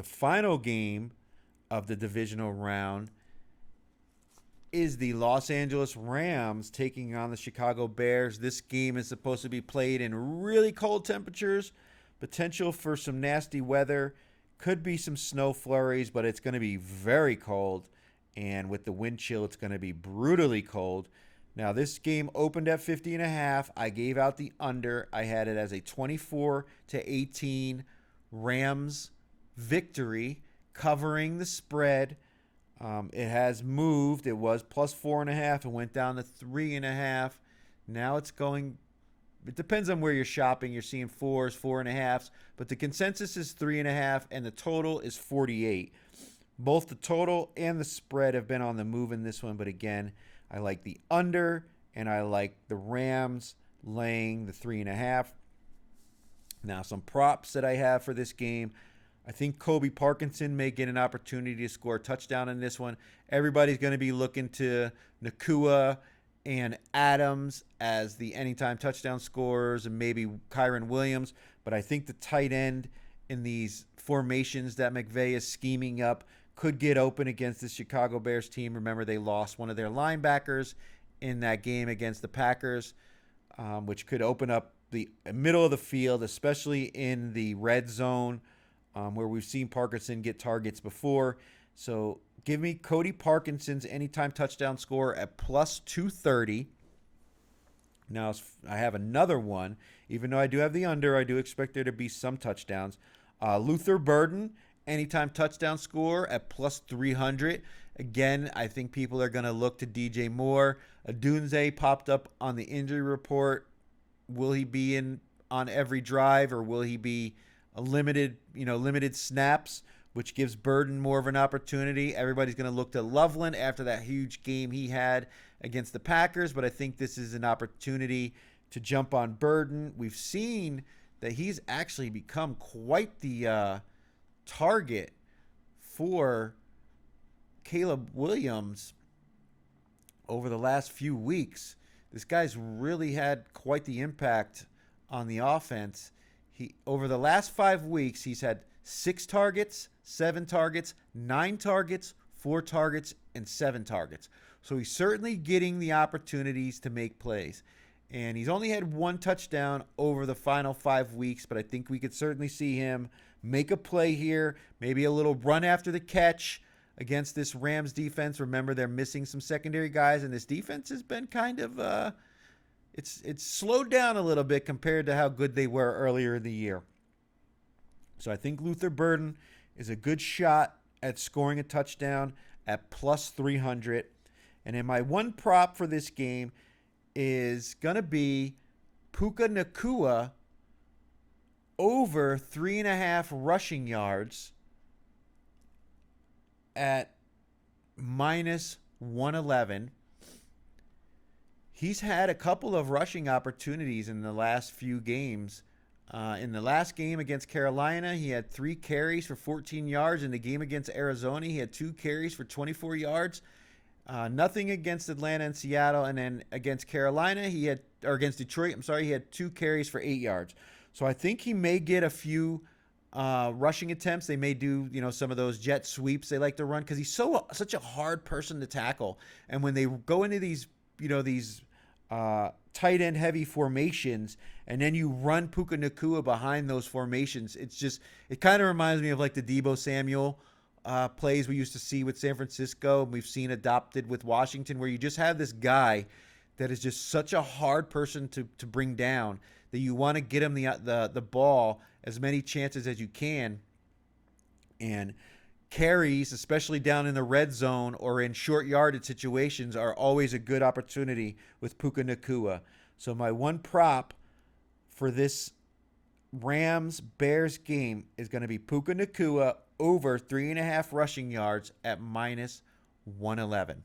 The final game of the divisional round is the Los Angeles Rams taking on the Chicago Bears. This game is supposed to be played in really cold temperatures, potential for some nasty weather, could be some snow flurries, but it's going to be very cold. And with the wind chill, it's going to be brutally cold. Now, this game opened at 50 and a half. I gave out the under. I had it as a 24-18 Rams victory, covering the spread. It has moved. It was plus 4.5 and went down to 3.5. Now it's going. It depends on where you're shopping. You're seeing fours, 4.5s, but the consensus is 3.5, and the total is 48. Both the total and the spread have been on the move in this one, but again, I like the under, and I like the Rams laying the 3.5. Now, some props that I have for this game. I think Kobe Parkinson may get an opportunity to score a touchdown in this one. Everybody's going to be looking to Nakua and Adams as the anytime touchdown scorers, and maybe Kyron Williams. But I think the tight end in these formations that McVay is scheming up could get open against the Chicago Bears team. Remember, they lost one of their linebackers in that game against the Packers, which could open up the middle of the field, especially in the red zone, where we've seen Parkinson get targets before. So give me Cody Parkinson's anytime touchdown score at plus 230. Now, I have another one. Even though I do have the under, I do expect there to be some touchdowns. Luther Burden, anytime touchdown score at plus 300. Again, I think people are going to look to DJ Moore. Adunze popped up on the injury report. Will he be in on every drive, or will he be a limited snaps, which gives Burden more of an opportunity? Everybody's going to look to Loveland after that huge game he had against the Packers, but I think this is an opportunity to jump on Burden. We've seen that he's actually become quite the target for Caleb Williams over the last few weeks. This guy's really had quite the impact on the offense. Over the last 5 weeks, he's had 6 targets, 7 targets, 9 targets, 4 targets, and 7 targets. So he's certainly getting the opportunities to make plays. And he's only had 1 touchdown over the final 5 weeks, but I think we could certainly see him make a play here, maybe a little run after the catch against this Rams defense. Remember, they're missing some secondary guys, and this defense has been kind of it's slowed down a little bit compared to how good they were earlier in the year. So I think Luther Burden is a good shot at scoring a touchdown at plus 300. And then my one prop for this game is going to be Puka Nakua over 3.5 rushing yards at minus 111. He's had a couple of rushing opportunities in the last few games. In the last game against Carolina, he had 3 carries for 14 yards. In the game against Arizona, he had 2 carries for 24 yards. Nothing against Atlanta and Seattle. And then against Carolina, against Detroit, he had 2 carries for 8 yards. So I think he may get a few rushing attempts. They may do, some of those jet sweeps they like to run, because he's such a hard person to tackle. And when they go into these tight end heavy formations, and then you run Puka Nakua behind those formations, it kind of reminds me of like the Deebo Samuel plays we used to see with San Francisco, and we've seen adopted with Washington, where you just have this guy that is just such a hard person to bring down, that you want to get him the ball as many chances as you can. And carries, especially down in the red zone or in short yardage situations, are always a good opportunity with Puka Nakua. So my one prop for this Rams-Bears game is going to be Puka Nakua over 3.5 rushing yards at minus 111.